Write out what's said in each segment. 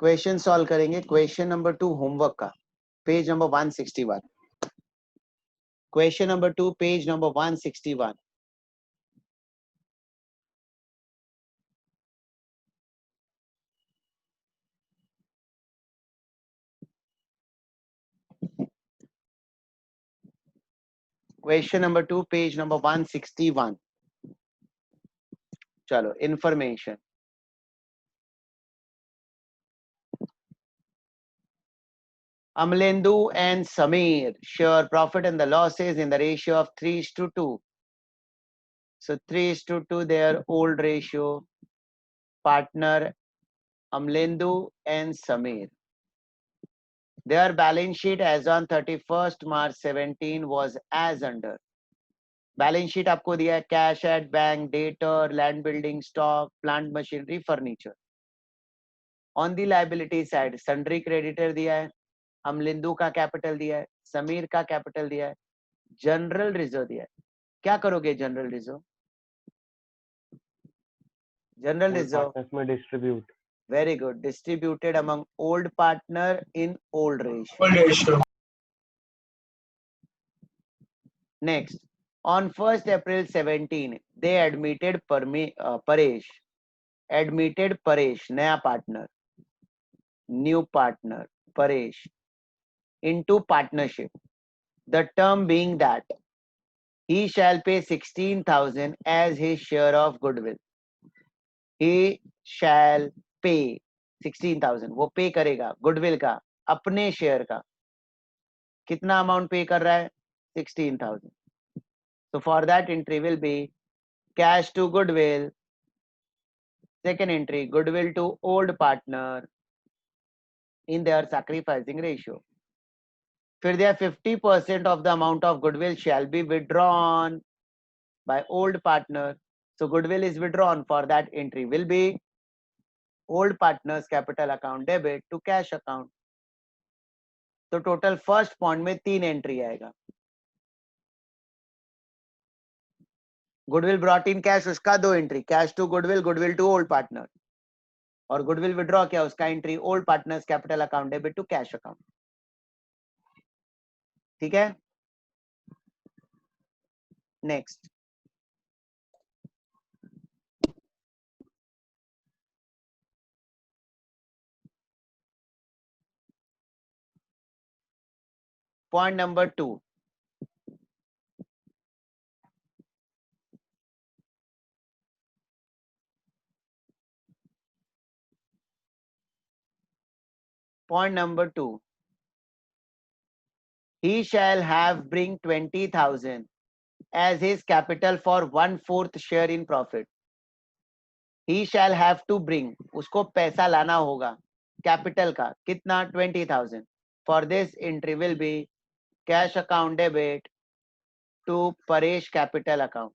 Question solve करेंगे। Question number 2 homework का, page number 161। Question number 2 page number 161। Question number 2 page number 161। चलो, information. Amlendu and Samir share profit and the losses in the ratio of 3:2. So 3:2, their old ratio. Partner Amlendu and Samir. Their balance sheet as on 31st March 17 was as under. Balance sheet आपको दिया है, cash at bank, debtor, land building, stock, plant machinery, furniture. On the liability side sundry creditor दिया है, अमलिंदु का capital दिया है, समीर का capital दिया है, जनरल रिजर्व दिया है। क्या करोगे जनरल रिजर्व? जनरल रिजर्व में distribute. Very good, distributed among old partner in old ratio. Next, on 1st April 17 they admitted Paresh, नया partner, new partner Paresh into partnership, the term being that he shall pay 16,000 as his share of goodwill. He shall pay 16,000, वो पे करेगा goodwill का, अपने share का। कितना amount पे कर रहा है? 16,000. So for that entry will be cash to goodwill. Second entry, goodwill to old partner in their sacrificing ratio. फिर there 50% of the amount of goodwill shall be withdrawn by old partner. So goodwill is withdrawn. For that entry will be old partner's capital account debit to cash account. तो total first point में 3 entry आएगा। Goodwill brought in cash, उसका 2 entry, cash to goodwill, goodwill to old partner, और goodwill withdraw किया उसका entry old partners capital account debit to cash account. ठीक है, next. Point number 2, point number 2, he shall have bring 20,000 as his capital for 1/4 share in profit. He shall have to bring, उसको पैसा लाना होगा capital का, कितना? 20,000. For this entry will be cash account debit to Paresh capital account.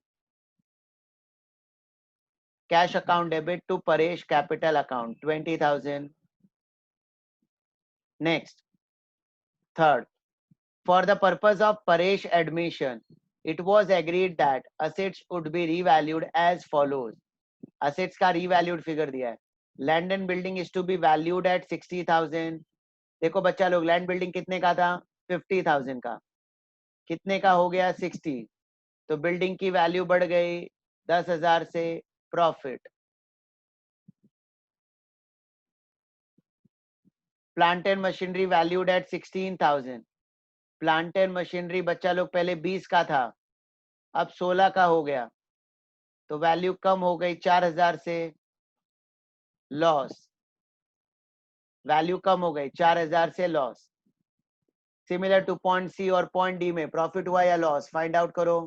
Cash account debit to Paresh capital account 20,000. Next, third, for the purpose of Paresh admission, it was agreed that assets would be revalued as follows. Assets का revalued figure दिया है। Land and building is to be valued at 60,000. देखो बच्चा लोग, land building कितने का था? 50,000 का। कितने का हो गया? 60। तो बिल्डिंग की वैल्यू बढ़ गई 10,000 से। Profit. Plant and machinery valued at 16,000। Plant and machinery बच्चा लोग पहले 20 का था, अब 16 का हो गया, तो वैल्यू कम हो गई 4,000 से। लॉस, वैल्यू कम हो गई 4,000 से loss. Similar to point C और पॉइंट डी में प्रॉफिट हुआ या लॉस, फाइंड आउट करो।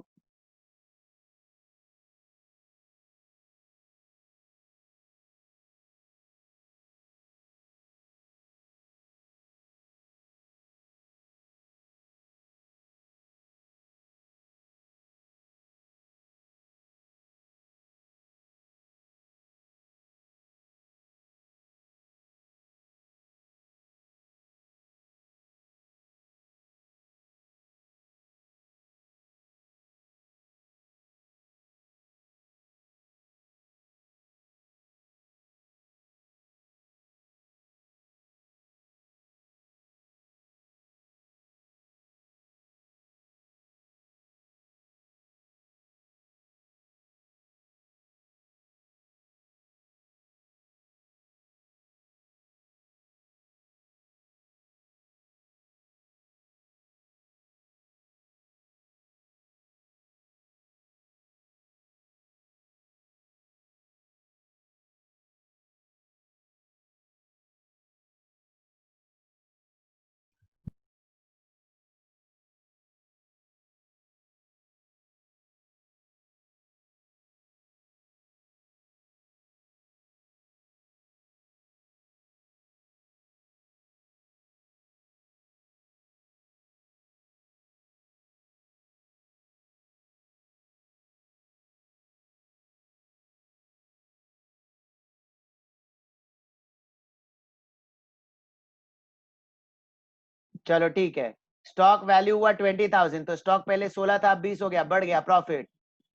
चलो ठीक है, स्टॉक वैल्यू हुआ 20,000, तो स्टॉक पहले 16 था, अब 20 हो गया, बढ़ गया प्रॉफिट।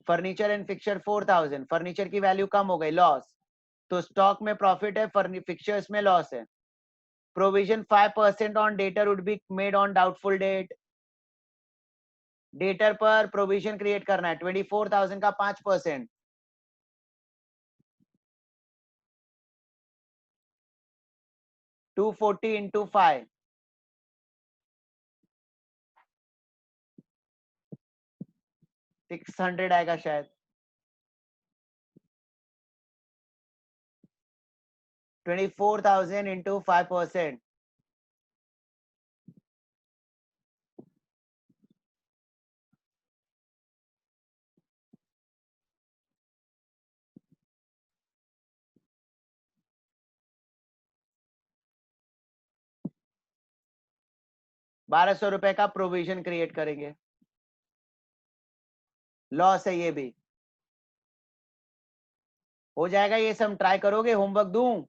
फर्नीचर एंड फिक्चर 4,000, फर्नीचर की वैल्यू कम हो गई, लॉस। तो स्टॉक में प्रॉफिट है, फिक्चर्स में लॉस है। Provision 5% on debtor would be made on doubtful debt. Debtor पर प्रोविजन क्रिएट करना है, 24,000 का 5%, 240 इंटू 5, 600 आएगा शायद। 24,000 इंटू 5%, 1,200 रुपए का प्रोविजन क्रिएट करेंगे। लॉस है ये भी। हो जाएगा ये सब, ट्राई करोगे? होमवर्क दूं?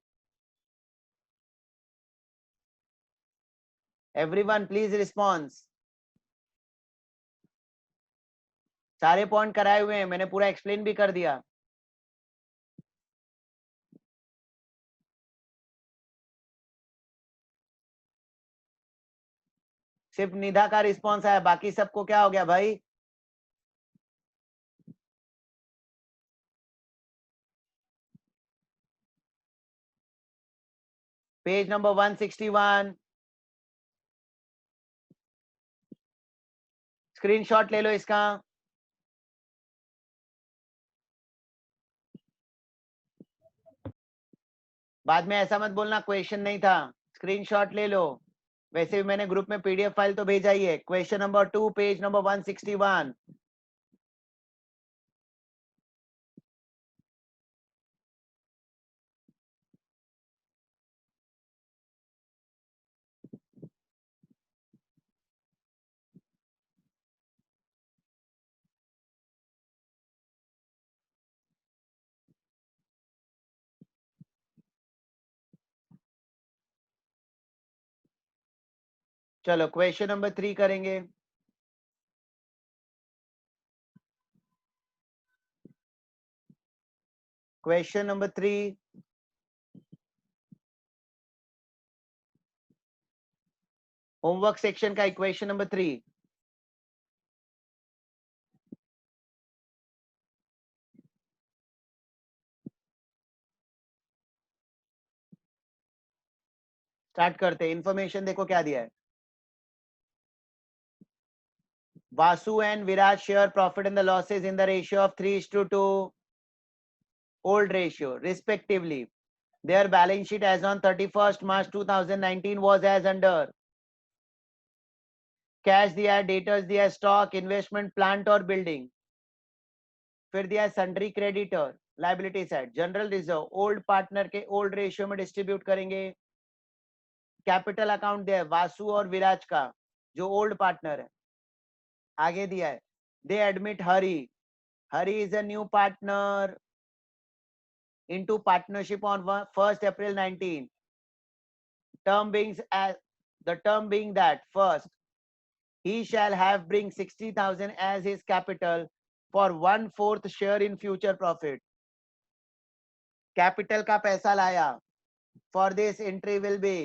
Everyone please response. सारे पॉइंट कराए हुए हैं, मैंने पूरा एक्सप्लेन भी कर दिया। सिर्फ निधा का रिस्पॉन्स आया, बाकी सबको क्या हो गया भाई? पेज नंबर 161, स्क्रीनशॉट ले लो इसका। बाद में ऐसा मत बोलना क्वेश्चन नहीं था, स्क्रीनशॉट ले लो। वैसे भी मैंने ग्रुप में पीडीएफ फाइल तो भेजा ही है। Question number 2, page number 161। चलो क्वेश्चन नंबर 3 करेंगे। क्वेश्चन नंबर 3, होमवर्क सेक्शन का इक्वेशन नंबर 3। स्टार्ट करते हैं। इंफॉर्मेशन देखो क्या दिया है। Vasu and Virat share profit and the losses in the ratio of 3:2 old ratio respectively. Their balance sheet as on 31st March 2019 was as under: cash दिया है, debtors दिया है, स्टॉक, इन्वेस्टमेंट, प्लांट और building. फिर दिया है sundry creditor, liability side, general reserve old partner के old ratio में डिस्ट्रीब्यूट करेंगे। कैपिटल अकाउंट दिया है वासु और विराज का, जो ओल्ड पार्टनर है। आगे दिया है दे admit Hari, Hari is a new partner into partnership on 1st April 19. Term being as the term being that first he shall have bring 60,000 as his capital for 1/4 share in future profit. Capital का पैसा लाया. For this entry will be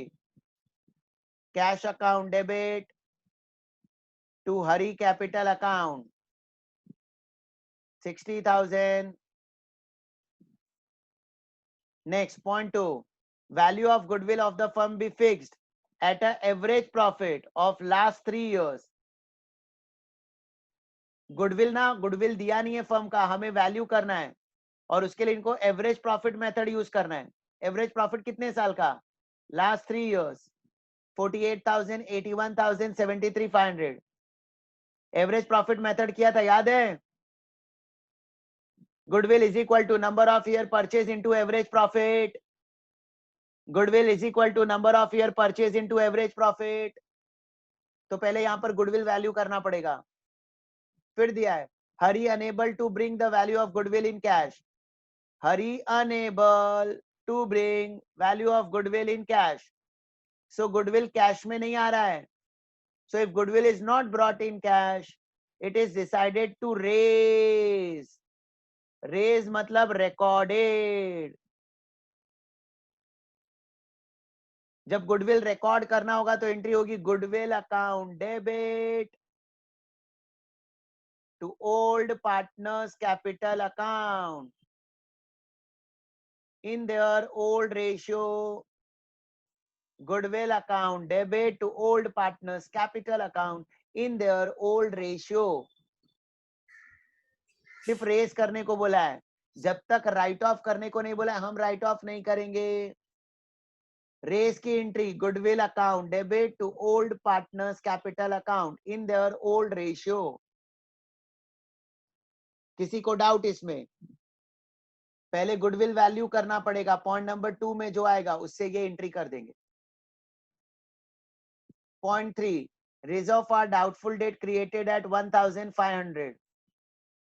cash account debit to Hari capital account 60,000. Next point 2, value of goodwill of the firm be fixed at an average profit of last 3 years. Goodwill ना, goodwill दिया नहीं है firm का, हमें value करना है और उसके लिए इनको एवरेज प्रॉफिट मेथड यूज करना है। एवरेज प्रॉफिट कितने साल का? Last 3 years, 48,000, 81,000, 73,500। Average profit method किया था, याद है? Goodwill is equal to number of year purchase into average profit. Goodwill is equal to number of year purchase into average profit. तो पहले यहां पर गुडविल वैल्यू करना पड़ेगा। फिर दिया है Hari unable to bring the value of goodwill in cash. Hari unable to bring value of goodwill in cash. So goodwill cash में नहीं आ रहा है, So if goodwill is not brought in cash, it is decided to raise. Raise मतलब recorded. जब goodwill record करना होगा तो entry होगी goodwill account debit to old partners capital account in their old ratio. Goodwill account debit to old partners capital account in their old ratio. सिर्फ race करने को बोला है, जब तक राइट ऑफ करने को नहीं बोला है, हम राइट ऑफ नहीं करेंगे. रेस की entry goodwill account debit to old partners capital account in their old ratio. किसी को डाउट इसमें? पहले गुडविल वैल्यू करना पड़ेगा, पॉइंट नंबर 2 में जो आएगा उससे ये एंट्री कर देंगे. Point 3, reserve for doubtful date created at 1500.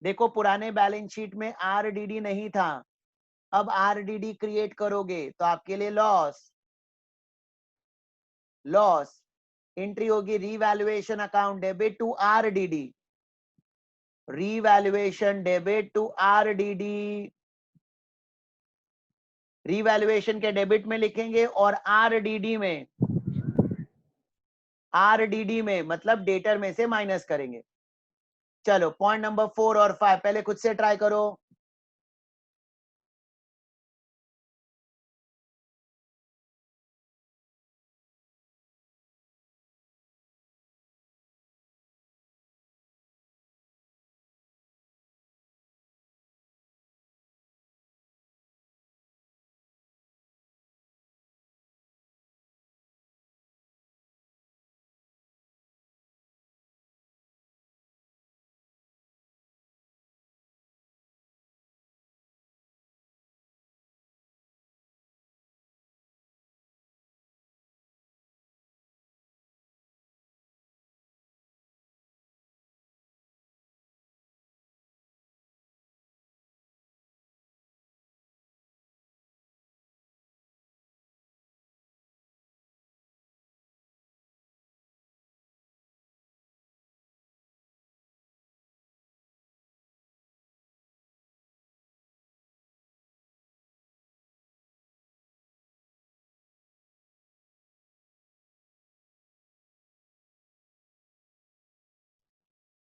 देखो पुराने बैलेंस शीट में आरडीडी नहीं था, अब आरडीडी क्रिएट करोगे तो आपके लिए लॉस. लॉस एंट्री होगी revaluation account debit to RDD. Revaluation debit to RDD. Revaluation के डेबिट में लिखेंगे और आरडीडी में मतलब डेटर में से माइनस करेंगे. चलो पॉइंट नंबर 4 और 5 पहले खुद से ट्राई करो.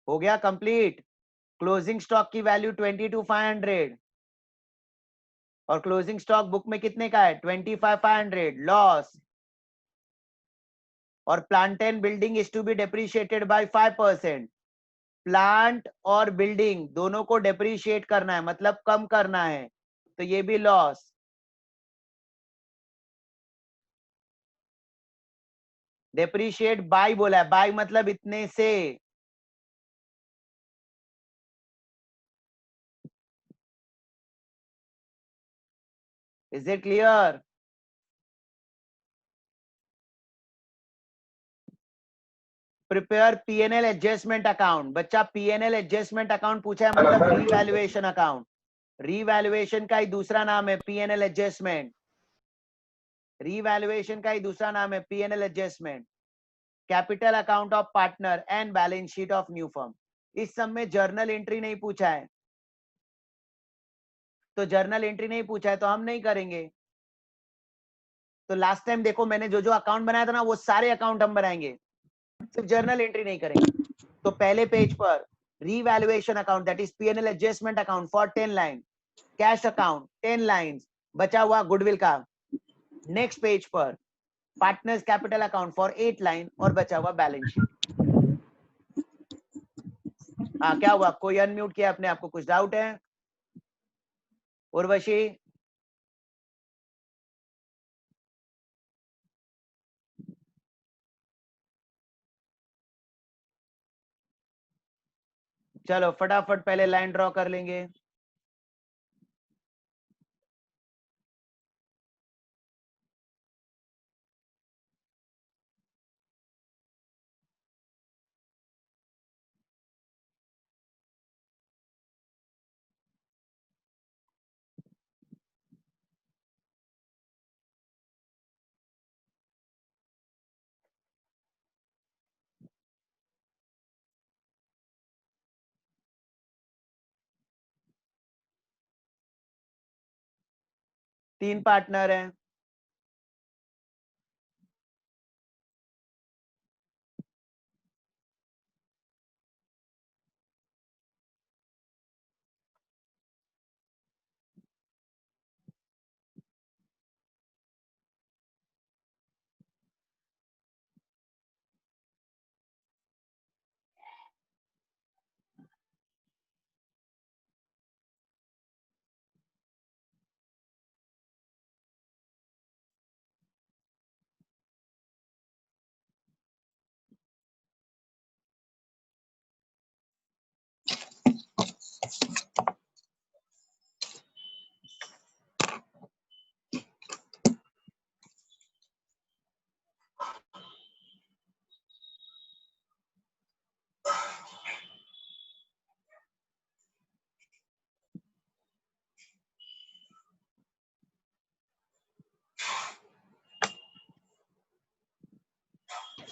हो गया कंप्लीट. क्लोजिंग स्टॉक की वैल्यू 22,500 और क्लोजिंग स्टॉक बुक में कितने का है 25,500. लॉस. और plant and building is to be depreciated by 5%. Plant और बिल्डिंग दोनों को डेप्रिशिएट करना है मतलब कम करना है, तो ये भी लॉस. डेप्रिशिएट बाय बोला है, बाय मतलब इतने से. Is it clear? Prepare PNL adjustment account. बच्चा पीएनएल एडजस्टमेंट अकाउंट पूछा है मतलब रीवैल्यूएशन अकाउंट. रीवैल्यूएशन का ही दूसरा नाम है पीएनएल एडजस्टमेंट. रीवैल्यूएशन का ही दूसरा नाम है PNL adjustment. Capital account of partner and balance sheet of new firm. इस सब में जर्नल एंट्री नहीं पूछा है, तो जर्नल एंट्री नहीं पूछा है तो हम नहीं करेंगे. तो लास्ट टाइम देखो मैंने जो जो अकाउंट बनाया था ना वो सारे अकाउंट हम बनाएंगे, सिर्फ जर्नल एंट्री नहीं करेंगे. तो पहले पेज पर revaluation account that is PNL adjustment account for 10 line. Cash account 10 lines, बचा हुआ गुडविल का. नेक्स्ट पेज पर partners capital account for 8 line और बचा हुआ बैलेंस शीट. हाँ क्या हुआ, कोई अनम्यूट किया अपने आपको, कुछ डाउट है? उर्वशी चलो फटाफट पहले लाइन ड्रॉ कर लेंगे. 3 पार्टनर हैं।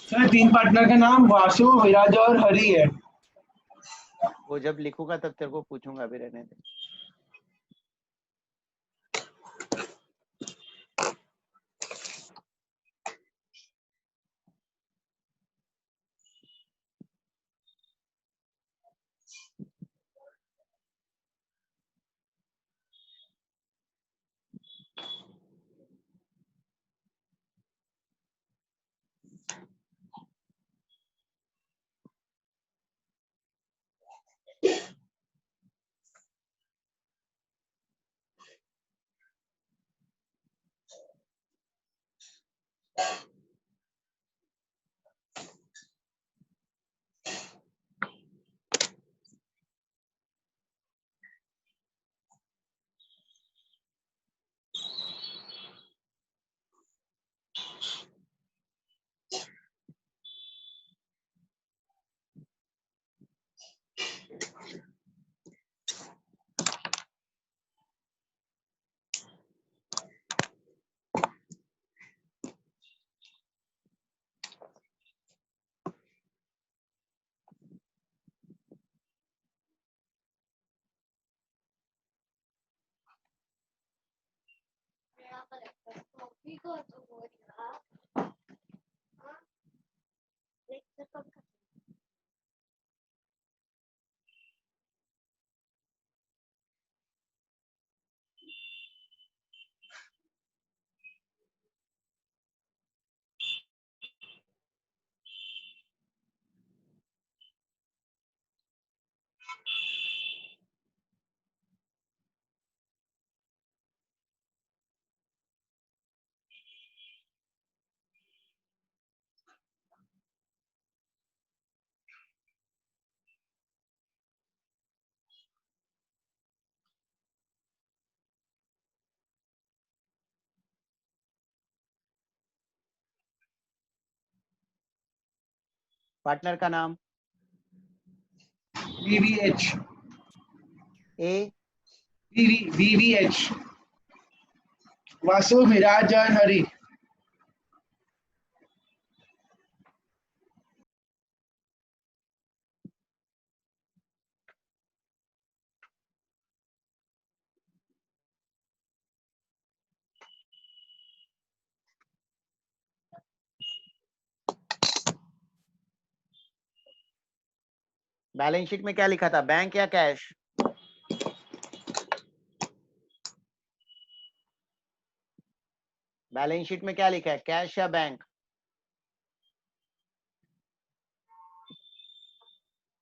सर 3 पार्टनर का नाम वासु, विराज और हरि है। वो जब लिखूंगा तब तेरे को पूछूंगा, अभी रहने दे। पार्टनर का नाम VVH, ए, VVH, वासु, विराज और हरि। बैलेंस शीट में क्या लिखा था, बैंक या कैश? बैलेंस शीट में क्या लिखा है, कैश या बैंक?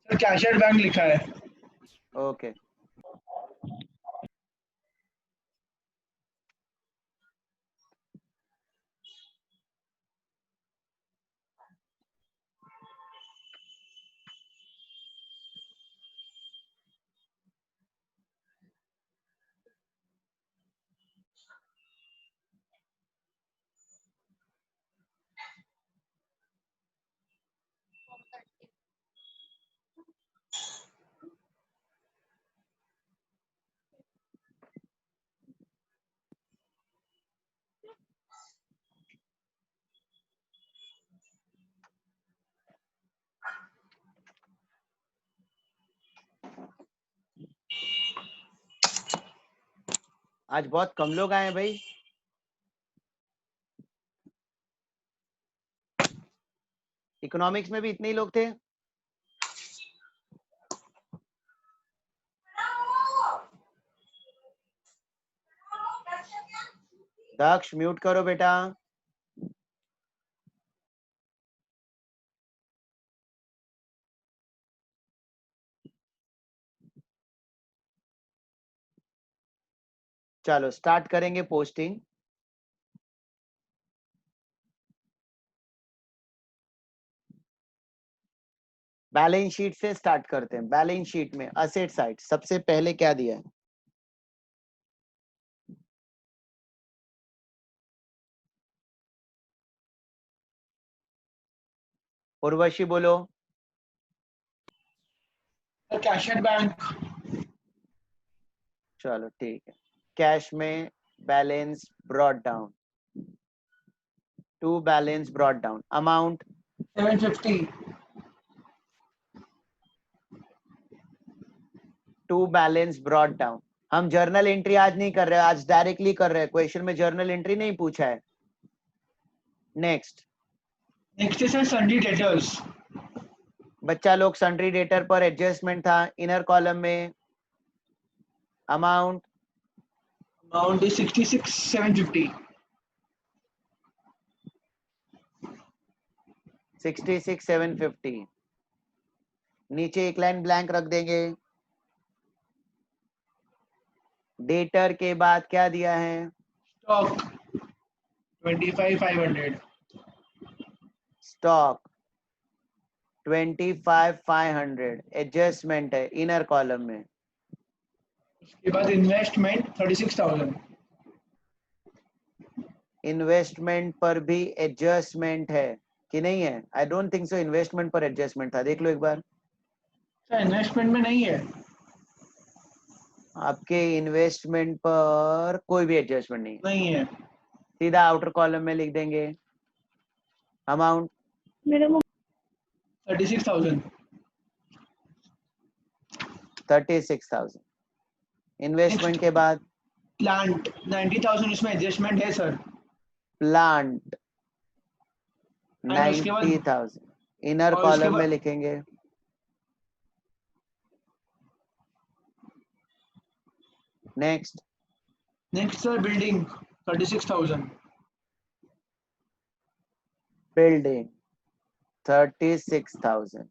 सर कैशियर बैंक लिखा है। ओके। आज बहुत कम लोग आए हैं भाई। इकोनॉमिक्स में भी इतने ही लोग थे? दक्ष म्यूट करो बेटा। चलो स्टार्ट करेंगे पोस्टिंग। बैलेंस शीट से स्टार्ट करते हैं। बैलेंस शीट में असेट साइड सबसे पहले क्या दिया है? उर्वशी बोलो। Cash at bank. चलो ठीक है। कैश में balance brought down, to balance brought down, amount 750। To balance brought down. हम जर्नल एंट्री आज नहीं कर रहे, आज डायरेक्टली कर रहे हैं। क्वेश्चन में जर्नल एंट्री नहीं पूछा है। नेक्स्ट नेक्स्ट है सर सन्डी डेटर्स। बच्चा लोग सन्ड्री डेटर पर एडजस्टमेंट था। इनर कॉलम में अमाउंट अमाउंट इज 66,750। 66,750। नीचे एक लाइन ब्लैंक रख देंगे। डेटर के बाद क्या दिया है? स्टॉक 25,500। स्टॉक 25,500 एडजस्टमेंट है इनर कॉलम में। उसके बाद इन्वेस्टमेंट 36,000। इन्वेस्टमेंट पर भी एडजस्टमेंट है कि नहीं है? I don't think so investment पर एडजस्टमेंट था, देख लो एक बार। सर इन्वेस्टमेंट में नहीं है। आपके इन्वेस्टमेंट पर कोई भी एडजस्टमेंट नहीं है, नहीं है। सीधा आउटर कॉलम में लिख देंगे अमाउंट 36,000। 36,000। इन्वेस्टमेंट के बाद प्लांट 90,000 उसमें एडजस्टमेंट है सर। प्लांट एंड उसके बाद 90,000 इनर और उसके कॉलम में बाद लिखेंगे। Next next sir building 36,000। Building 36,000।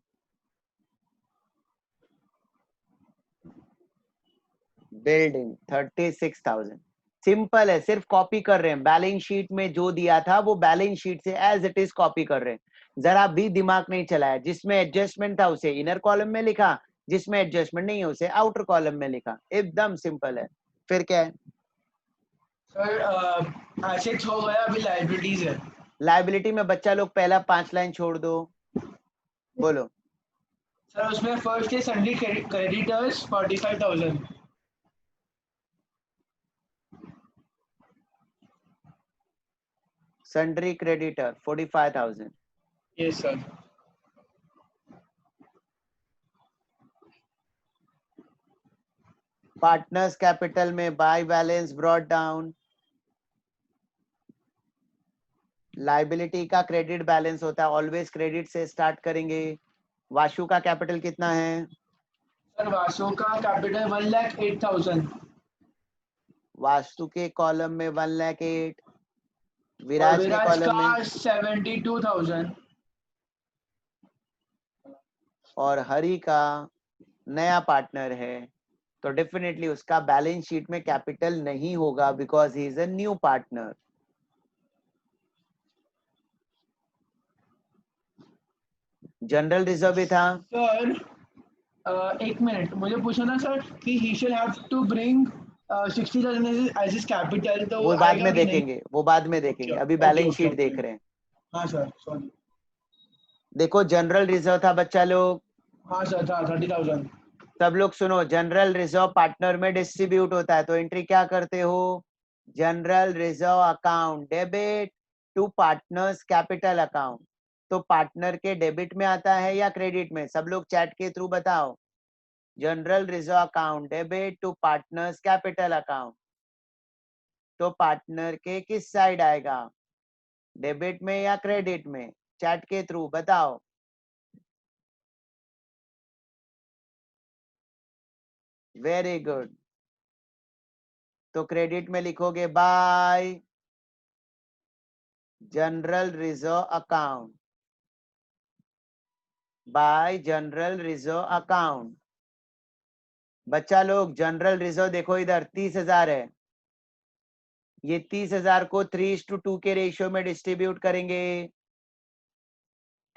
Building 36,000। Simple है, सिर्फ कॉपी कर रहे हैं। बैलेंस शीट में जो दिया था वो बैलेंस शीट से एज इट इज कॉपी कर रहे हैं। जरा भी दिमाग नहीं चलाया। जिसमें एडजस्टमेंट था उसे इनर कॉलम में लिखा, जिसमें एडजस्टमेंट नहीं है उसे आउटर कॉलम में लिखा। एकदम सिंपल है। फिर क्या है? सर एसेट्स हो गया, अभी लाइबिलिटीज है। लाइबिलिटी में बच्चा लोग पहला 5 लाइन छोड़ दो, बोलो। सर उसमें फर्स्ट है sundry creditors 45,000। Sundry creditor 45,000। Yes sir. Partners capital में by balance brought down. Liability का क्रेडिट बैलेंस होता है, ऑलवेज क्रेडिट से स्टार्ट करेंगे। वाशु का कैपिटल कितना है? सर वासु का कैपिटल 1,08,000। वास्तु के कॉलम में 1,08,000। और विराज के विराज कॉलम में, का 72,000। और हरि का नया पार्टनर है तो डेफिनेटली उसका बैलेंस शीट में कैपिटल नहीं होगा because he is a new partner. General reserve भी था। सर एक मिनट मुझे पूछना था सर कि he shall have to bring 60,000 as his capital, तो वो वो बाद आएगा में कि नहीं? देखेंगे, वो बाद में देखेंगे, ओके अभी okay balance okay sheet okay. देख रहे हैं। हाँ सर सॉरी। देखो जनरल रिजर्व था बच्चा लोग। हाँ सर था 30,000। सब लोग सुनो, जनरल रिजर्व पार्टनर में डिस्ट्रीब्यूट होता है तो एंट्री क्या करते हो? General reserve account debit to partners capital account. तो पार्टनर के डेबिट में आता है या क्रेडिट में? सब लोग चैट के थ्रू बताओ। General reserve account debit to partners capital account, तो पार्टनर के किस साइड आएगा? डेबिट में या क्रेडिट में? चैट के थ्रू बताओ। Very good. तो क्रेडिट में लिखोगे bye general reserve account, bye general reserve account. बच्चा लोग जनरल रिजर्व देखो इधर 30,000 है, ये 30,000 को 3:2 के रेशियो में डिस्ट्रीब्यूट करेंगे,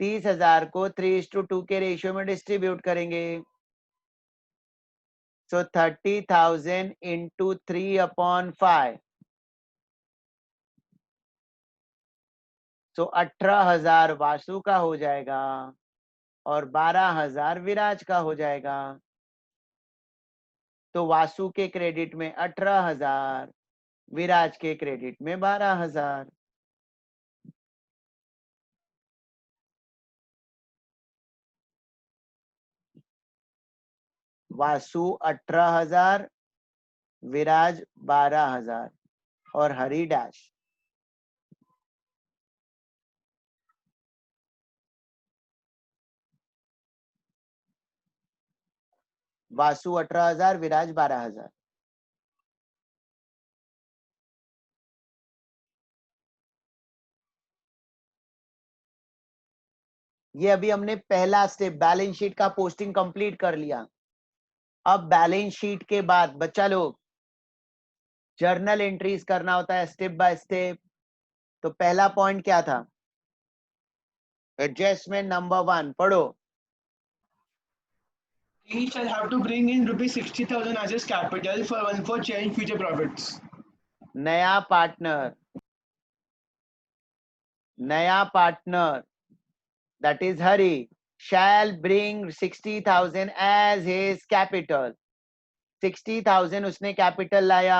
30,000 को 3:2 के रेशियो में डिस्ट्रीब्यूट करेंगे। सो 30,000 इंटू 3/5, सो 18,000 वासु का हो जाएगा और 12,000 विराज का हो जाएगा। तो वासु के क्रेडिट में 18,000, विराज के क्रेडिट में 12,000। वासु 18,000, विराज 12,000 और हरि डैश। वासु 18,000, विराज 12,000। ये अभी हमने पहला स्टेप बैलेंस शीट का पोस्टिंग कंप्लीट कर लिया। अब बैलेंस शीट के बाद बच्चा लोग जर्नल एंट्रीज करना होता है स्टेप बाय स्टेप। तो पहला पॉइंट क्या था? एडजस्टमेंट नंबर 1 पढ़ो। He shall have to bring in rupees 60,000 as his capital for change future profits. नया पार्टनर, नया partner that is Hari shall bring 60,000 as his capital। 60,000 उसने कैपिटल लाया।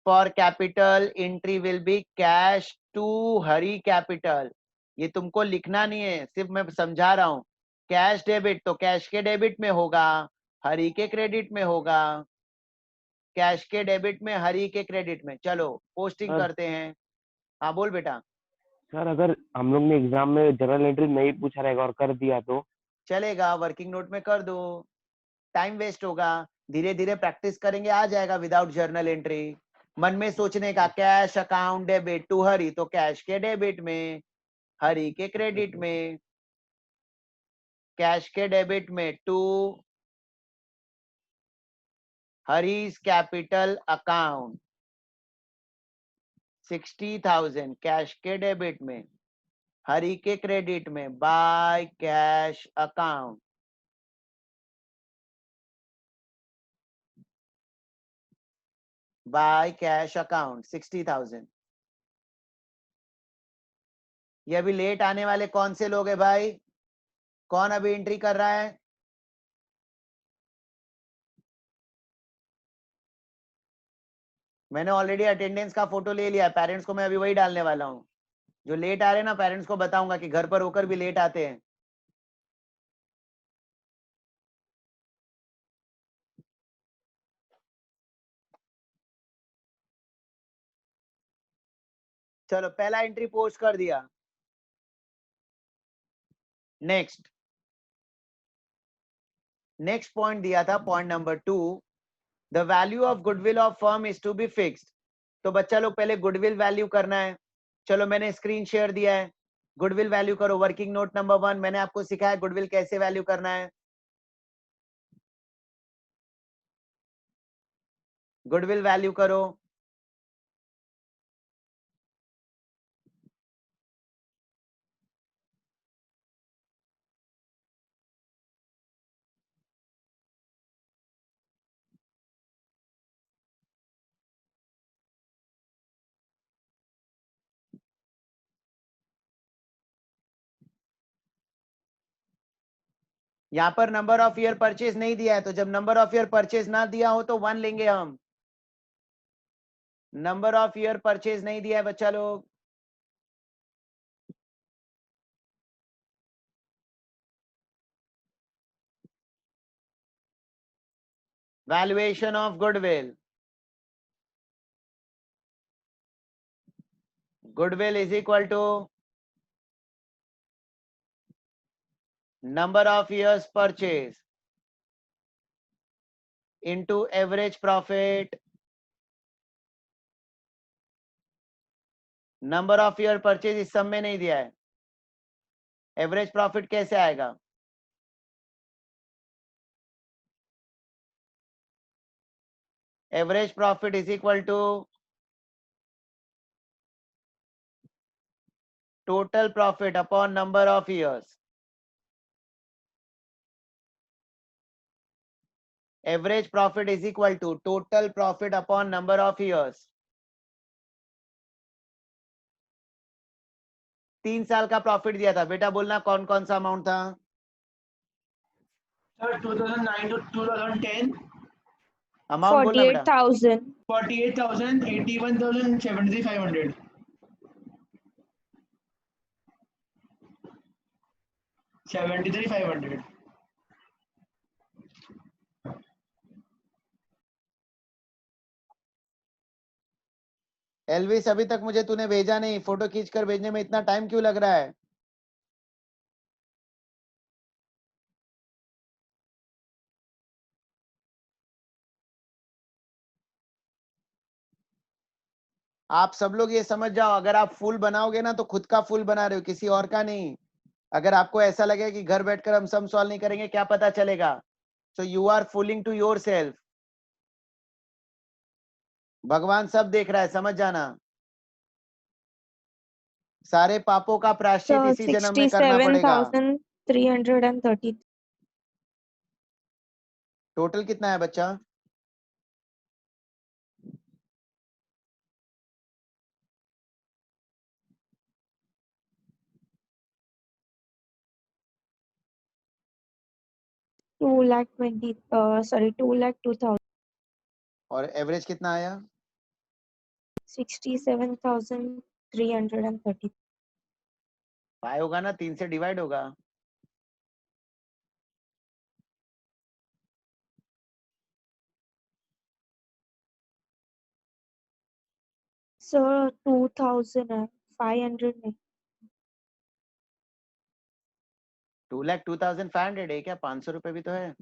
For capital entry will be cash to Hari capital. ये तुमको लिखना नहीं है, सिर्फ मैं समझा रहा हूं। कैश डेबिट तो कैश के डेबिट में होगा, हरी के क्रेडिट में होगा। कैश के डेबिट में, हरी के क्रेडिट में। चलो पोस्टिंग सर करते हैं। हाँ बोल बेटा। सर अगर हम लोग ने एग्जाम में जनरल एंट्री नहीं पूछा रहेगा और कर दिया तो? चलेगा, वर्किंग नोट में कर दो, टाइम वेस्ट होगा। धीरे धीरे प्रैक्टिस करेंगे, आ जाएगा विदाउट जर्नल एंट्री। मन में सोचने का कैश अकाउंट डेबिट टू हरी, तो कैश के डेबिट में, हरी के क्रेडिट में। कैश के डेबिट में to Hari's capital account, 60,000 cash के डेबिट में, हरी के क्रेडिट में by cash account. By cash account 60,000। ये अभी लेट आने वाले कौन से लोग हैं भाई? कौन अभी एंट्री कर रहा है? मैंने ऑलरेडी अटेंडेंस का फोटो ले लिया है, पेरेंट्स को मैं अभी वही डालने वाला हूँ। जो लेट आ रहे हैं ना, पेरेंट्स को बताऊंगा कि घर पर होकर भी लेट आते हैं। चलो पहला एंट्री पोस्ट कर दिया। नेक्स्ट, नेक्स्ट पॉइंट दिया था point number 2, the value of goodwill of firm is to be fixed. तो बच्चा लोग पहले गुडविल वैल्यू करना है। चलो मैंने स्क्रीन शेयर दिया है, गुडविल वैल्यू करो। वर्किंग नोट नंबर 1 मैंने आपको सिखाया गुडविल कैसे वैल्यू करना है। गुडविल वैल्यू करो। यहाँ पर नंबर ऑफ ईयर परचेज नहीं दिया है, तो जब नंबर ऑफ ईयर परचेज ना दिया हो तो 1 लेंगे हम। नंबर ऑफ ईयर परचेज नहीं दिया है बच्चा लोग। Valuation of goodwill, goodwill is equal to number of years purchase into average profit. Number of year purchase इस सब में नहीं दिया है, एवरेज प्रॉफिट कैसे आएगा? Average profit is equal to total profit upon number of years. Average profit is equal to total profit upon number of years. 3 साल का प्रॉफिट दिया था बेटा, बोलना कौन कौन सा अमाउंट था? Sir, 2009 to 2010, अमाउंट बोलना बेटा. 48,000. 48,000, 81,000, 73,500. 73,500. एलविस अभी तक मुझे तूने भेजा नहीं, फोटो खींच कर भेजने में इतना टाइम क्यों लग रहा है? आप सब लोग ये समझ जाओ, अगर आप फुल बनाओगे ना तो खुद का फुल बना रहे हो, किसी और का नहीं. अगर आपको ऐसा लगे कि घर बैठकर हम सम सॉल्व नहीं करेंगे, क्या पता चलेगा? So you are fooling to yourself. भगवान सब देख रहा है, समझ जाना. सारे पापों का प्रायश्चित So इसी जन्म में करना पड़ेगा. 67,330. टोटल कितना है बच्चा? Two lakh 2,02,000. और एवरेज कितना आया? 67,330. 5 होगा ना, 3 से डिवाइड होगा. So 2,000 है, 500 नहीं. 2,02,500 है क्या? 500 रुपए भी तो है.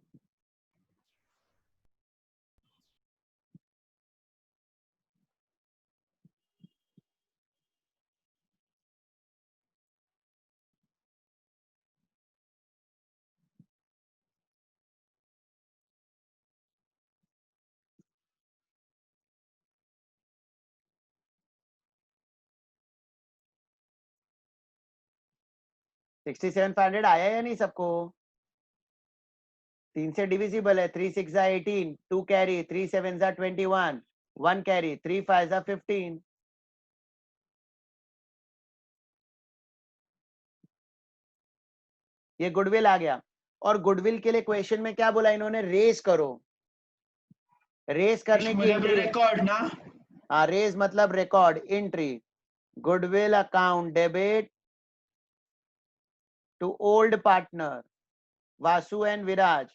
$67,500 आया या नहीं सबको? 3 से डिविजिबल है. 3 6 18, 2 कैरी, 3 7 21, 1 कैरी, 3 5 15. ये गुडविल आ गया. और गुडविल के लिए क्वेश्चन में क्या बोला इन्होंने? रेस करो. रेस करने की मतलब एंट्री. रिकॉर्ड ना. हाँ, रेस मतलब record entry. Goodwill account debit to old partner Vasu and Viraj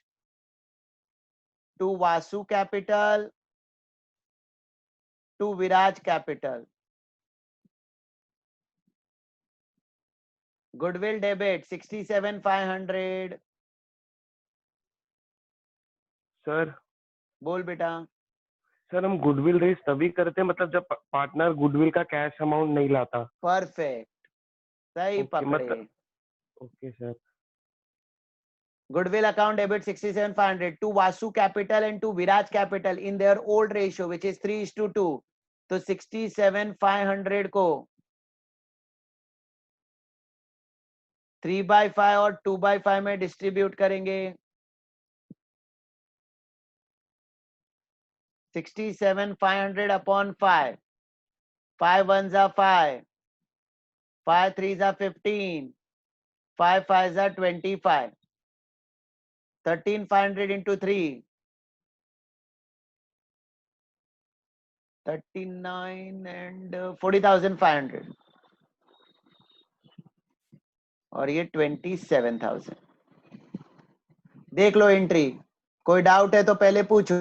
to Vasu capital to Viraj capital. Goodwill debit 67,500. Sir बोल बेटा. सर हम गुडविल रेस तभी करते हैं मतलब जब पार्टनर गुडविल का कैश अमाउंट नहीं लाता. परफेक्ट, सही ओके, पकड़े. Okay sir. Goodwill account debit 67,500 to Vasu Capital and to Viraj Capital in their old ratio which is 3:2. तो 67,500 को 3/5 और 2/5 में डिस्ट्रीब्यूट करेंगे. 67,500 upon 5. 5 1s are 5. 5 3s are 15. 5 5s are 25. 13,500 into 3. 39 and 40,500. और ये 27,000. देख लो एंट्री. कोई डाउट है तो पहले पूछो.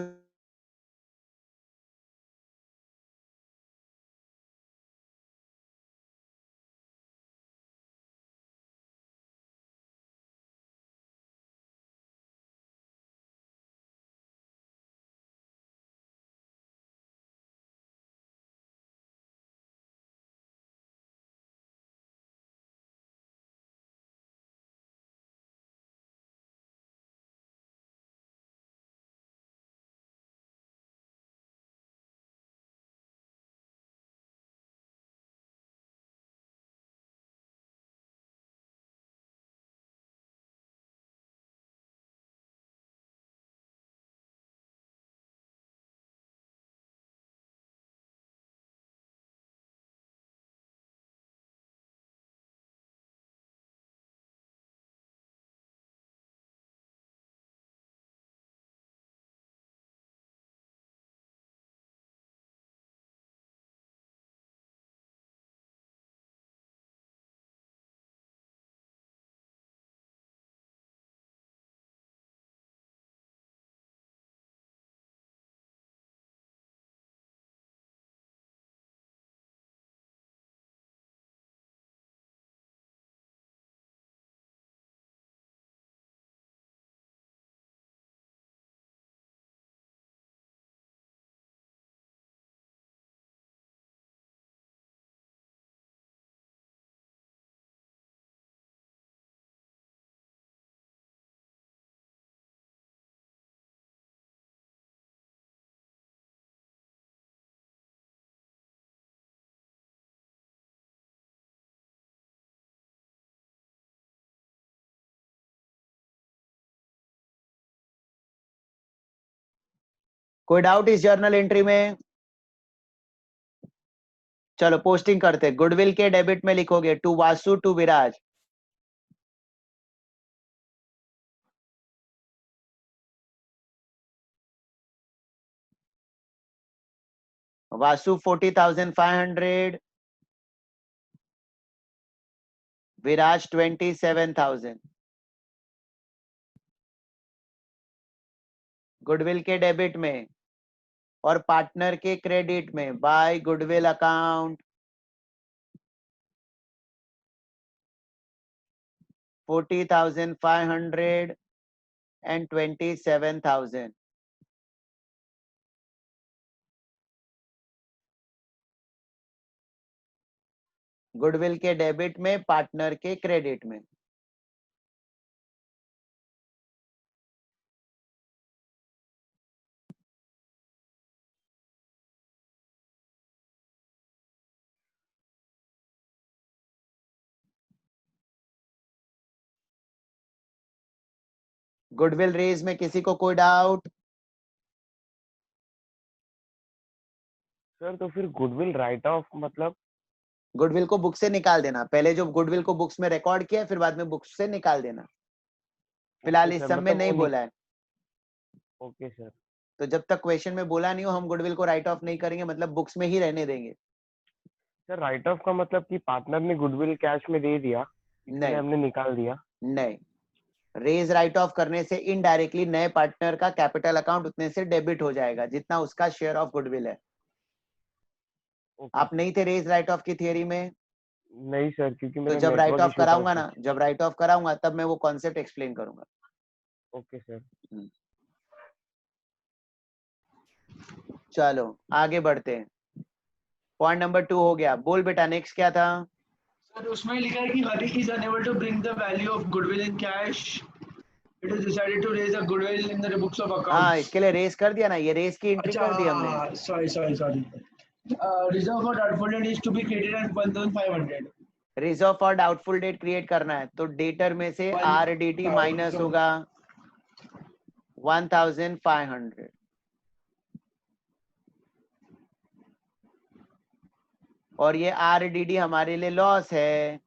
कोई डाउट इस जर्नल एंट्री में? चलो पोस्टिंग करते। गुडविल के डेबिट में लिखोगे to Vasu to Viraj. Vasu 40,500, Viraj 27,000। Goodwill के डेबिट में और पार्टनर के क्रेडिट में by goodwill account 40,500 and 27,000। Goodwill के डेबिट में, पार्टनर के क्रेडिट में। गुडविल रेज में किसी को कोई डाउट? सर तो फिर गुडविल राइट ऑफ मतलब? गुडविल को बुक से निकाल देना। पहले जो गुडविल को बुक्स में रिकॉर्ड किया, फिर बाद में बुक्स से निकाल देना। फिलहाल ओके इस सर, सब में मतलब नहीं वो बोला है। Okay sir. तो जब तक क्वेश्चन में बोला नहीं हो, हम गुडविल को राइट ऑफ नहीं करेंगे, मतलब बुक्स में ही रहने देंगे। सर राइट ऑफ का मतलब कि पार्टनर ने गुडविल कैश में दे दिया, इसलिए नहीं हमने निकाल दिया? नहीं, रेज राइट ऑफ करने से इनडायरेक्टली नए पार्टनर का कैपिटल अकाउंट उतने से डेबिट हो जाएगा जितना उसका शेयर ऑफ गुडविल है। ओके आप सर। नहीं थे रेज राइट ऑफ की थियरी में? नहीं सर, क्योंकि तो मेरा जब राइट नेटवर्क ऑफ इशू था कराऊंगा उसमें। ना, जब राइट ऑफ कराऊंगा तब मैं वो कॉन्सेप्ट एक्सप्लेन करूंगा। Okay sir. चलो आगे बढ़ते हैं। पॉइंट नंबर 2 हो गया। बोल बेटा, नेक्स्ट क्या था? सर उसमें लिखा है कि Hari is unable to bring the value of goodwill in cash, it is decided to raise the goodwill in the books of हाँ, अकाउंट्स। इसके लिए रेस कर दिया ना, ये रेस की एंट्री अच्छा कर दी हमने। Sorry reserve for doubtful debt is to be created at 1500। Reserve for doubtful debt create करना है तो डेटर में से RDD माइनस होगा 1,500। और ये RDD हमारे लिए लॉस है,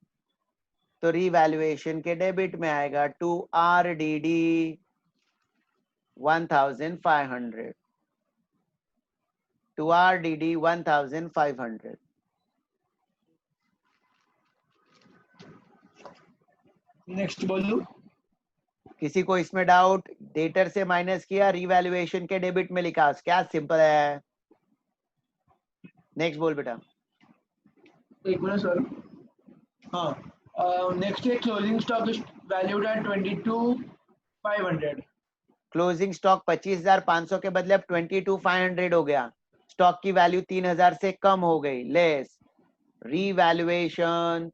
तो रीवैल्यूएशन के डेबिट में आएगा to RDD 1,500 to RDD 1,500। Next बोलूं? किसी को इसमें डाउट? डेटर से माइनस किया, रीवैल्यूएशन के डेबिट में लिखा, क्या सिंपल है। नेक्स्ट बोल बेटा। एक मिनट सर। हाँ, नेक्स्ट है closing stock is valued at 22,500। Closing stock 25,500 के बदले अब 22,500 हो गया। स्टॉक की वैल्यू 3,000 से कम हो गई, लेस रीवैल्यूएशन।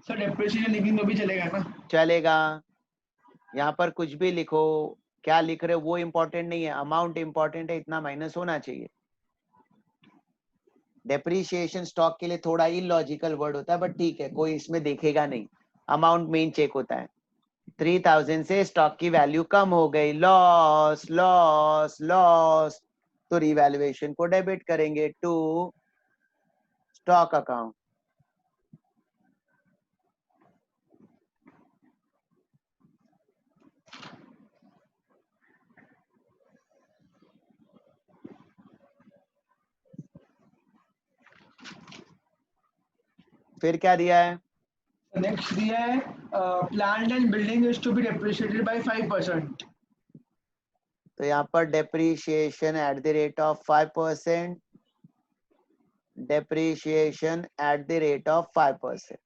सर डेप्रिसिएशन लिखेंगे तो भी चलेगा ना? चलेगा। यहाँ पर कुछ भी लिखो, क्या लिख रहे हो वो इम्पोर्टेंट नहीं है, अमाउंट इम्पोर्टेंट है, इतना माइनस होना चाहिए। डेप्रिसिएशन स्टॉक के लिए थोड़ा इलॉजिकल वर्ड होता है, बट ठीक है, कोई इसमें देखेगा नहीं। अमाउंट मेन चेक होता है। 3,000 से स्टॉक की वैल्यू कम हो गई, लॉस लॉस लॉस, तो रिवैल्यूएशन को डेबिट करेंगे टू स्टॉक अकाउंट। फिर क्या दिया है? नेक्स्ट दिया है plant and building is to be depreciated by 5%। तो यहाँ पर depreciation at the rate of 5%, depreciation at the rate of 5%।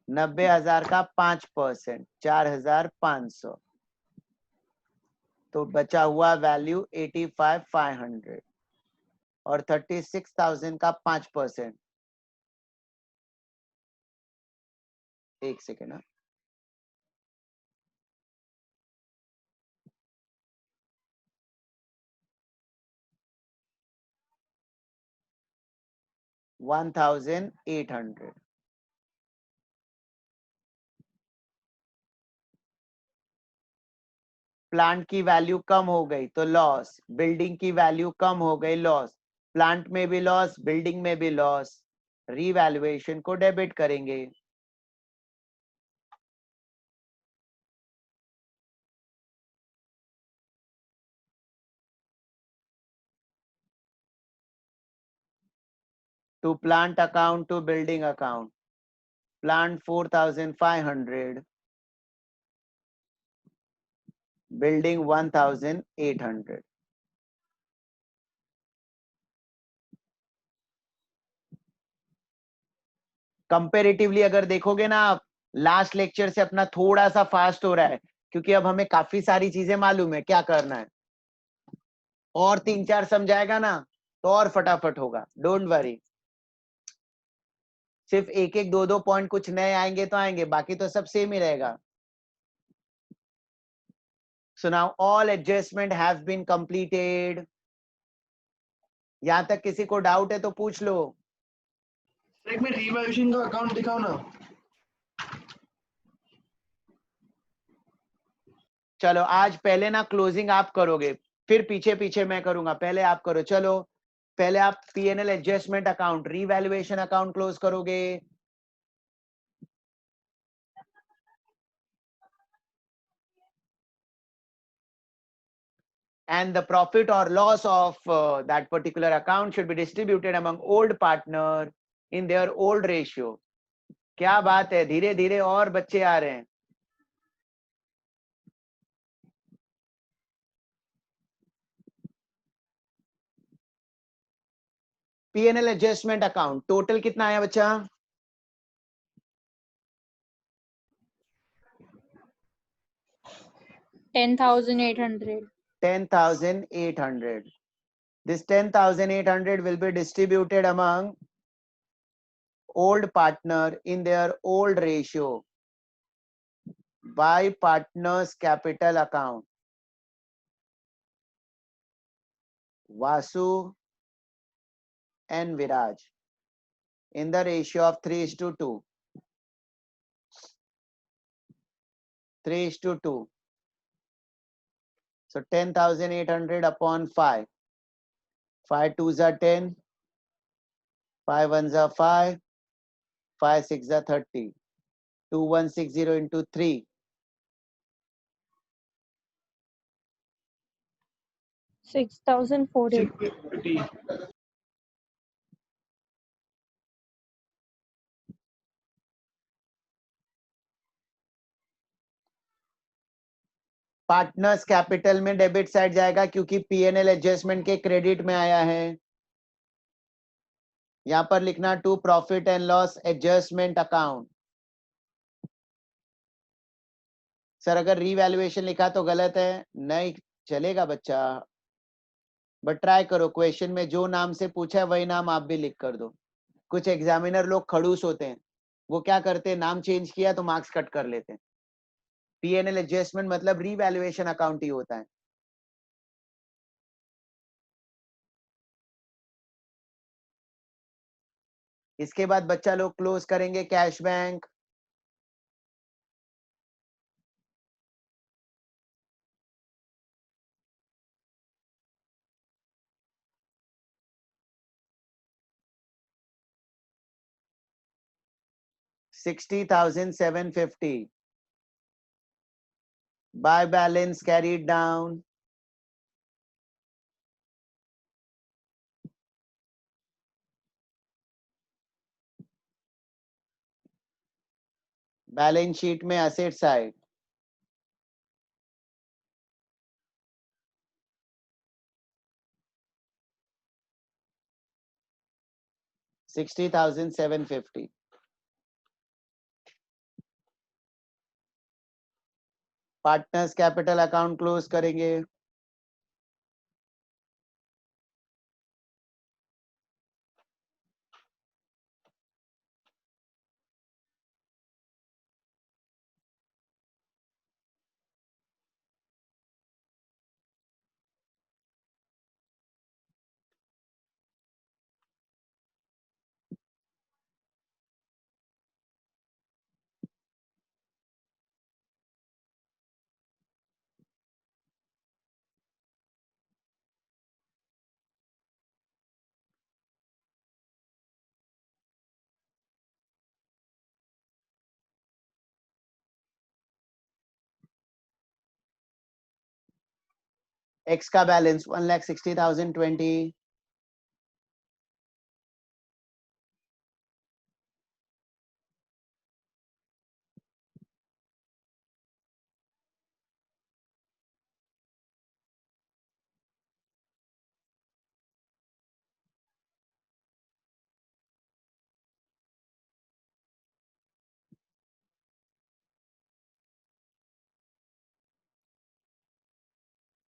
90,000 का 5%, 4,500, तो बचा हुआ वैल्यू 85,500। और 36,000 का 5%, एक सेकेंड ना, $1,800। प्लांट की वैल्यू कम हो गई तो लॉस, बिल्डिंग की वैल्यू कम हो गई लॉस, प्लांट में भी लॉस, बिल्डिंग में भी लॉस, रीवैल्यूएशन को डेबिट करेंगे। to plant account to building account. Plant 4,500, building 1,800. Comparatively अगर देखोगे ना आप, लास्ट लेक्चर से अपना थोड़ा सा फास्ट हो रहा है, क्योंकि अब हमें काफी सारी चीजें मालूम है क्या करना है। और 3-4 समझाएगा ना तो और फटाफट होगा, डोंट वरी। सिर्फ एक एक दो दो पॉइंट कुछ नए आएंगे तो आएंगे, बाकी तो सब सेम ही रहेगा। So now all adjustment have been completed. यहां तक किसी को डाउट है तो पूछ लो। एक में रीवैल्यूएशन का अकाउंट दिखाओ ना। चलो आज पहले ना क्लोजिंग आप करोगे, फिर पीछे पीछे मैं करूंगा, पहले आप करो। चलो पहले आप PNL adjustment account, revaluation account close करोगे। And the profit or loss of that particular account should be distributed among old partner in their old ratio. क्या बात है, धीरे धीरे और बच्चे आ रहे हैं। पीएनएल एडजस्टमेंट अकाउंट टोटल कितना आया बच्चा? 10,800. 10,800. This 10,800 will be distributed among old partner in their old ratio by partners capital account. Vasu and Viraj in the ratio of 3:2. 3:2. So 10,800 upon 5. 5 2s are 10. 5 1s are 5. 5 6 are 30. 2160 into 3. 6,480. Partners capital में debit side जाएगा क्योंकि PNL adjustment के credit में आया है। यहां पर लिखना to profit and loss adjustment account. Sir अगर रीवैल्यूएशन लिखा तो गलत है, नहीं चलेगा बच्चा, बट ट्राई करो, क्वेश्चन में जो नाम से पूछा है वही नाम आप भी लिख कर दो। कुछ एग्जामिनर लोग खड़ूस होते हैं, वो क्या करते हैं, नाम चेंज किया तो मार्क्स कट कर लेते हैं। पीएनएल एडजस्टमेंट मतलब रीवैल्यूएशन अकाउंट ही होता है। इसके बाद बच्चा लोग क्लोज करेंगे cash bank. $60,750. Buy balance carried down. Balance sheet में asset side. $60,750. Partners capital account close करेंगे। X का balance 1,60,020.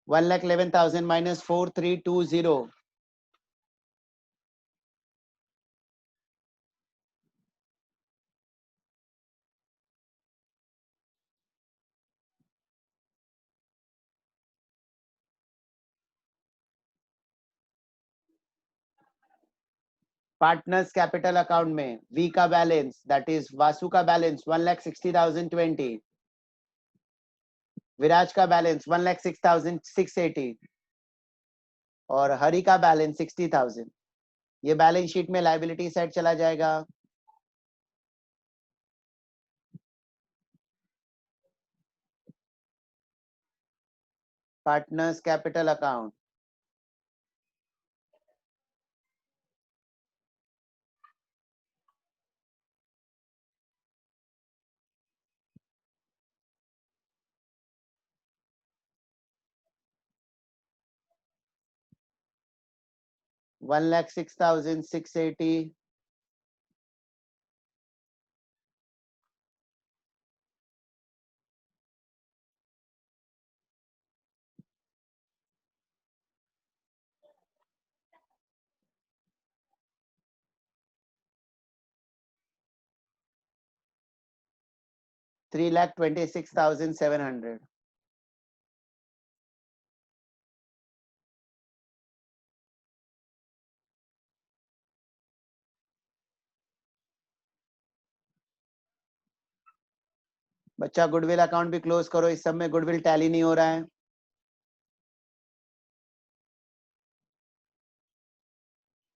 $1,11,000 minus 4,320. Partners capital account में वी का बैलेंस दैट इज वासु का बैलेंस 1,60,020. विराज का बैलेंस 1,06,680 और हरि का बैलेंस 60,000. ये बैलेंस शीट में लायबिलिटी साइड चला जाएगा. Partners capital account. $1,06,680. $3,26,700. बच्चा गुडविल अकाउंट भी क्लोज करो. इस सब में गुडविल टैली नहीं हो रहा है.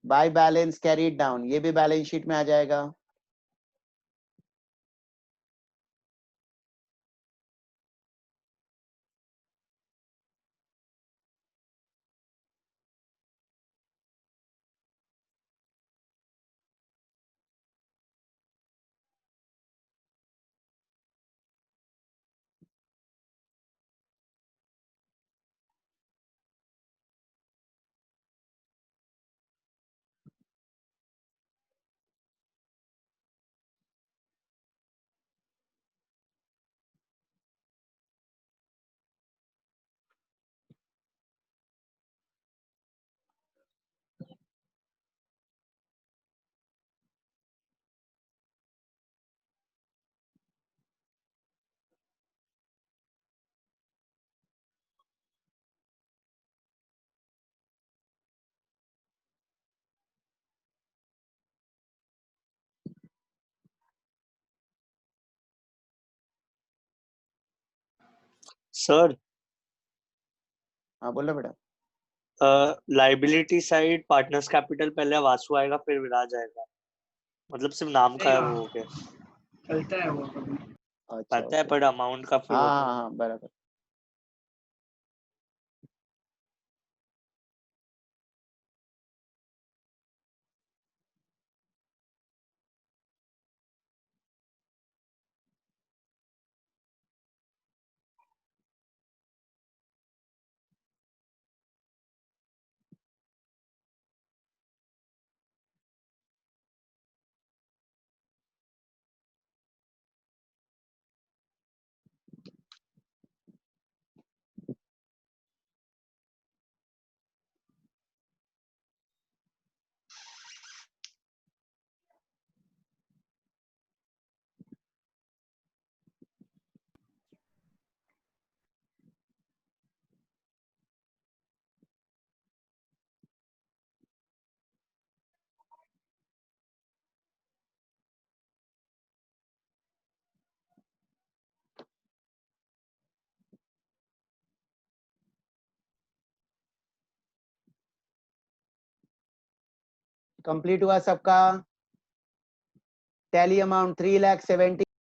बाय बैलेंस कैरीड डाउन, ये भी बैलेंस शीट में आ जाएगा. सर हाँ बोलो बेटा. लाइबिलिटी साइड पार्टनर्स कैपिटल पहले वासु आएगा फिर विराज आएगा, मतलब सिर्फ नाम का है वो हो गया. चलता है वो कभी. अच्छा पता है पर अमाउंट का फिर हाँ होता है. हाँ हाँ बराबर. कंप्लीट हुआ सबका. Tally amount 3,70,000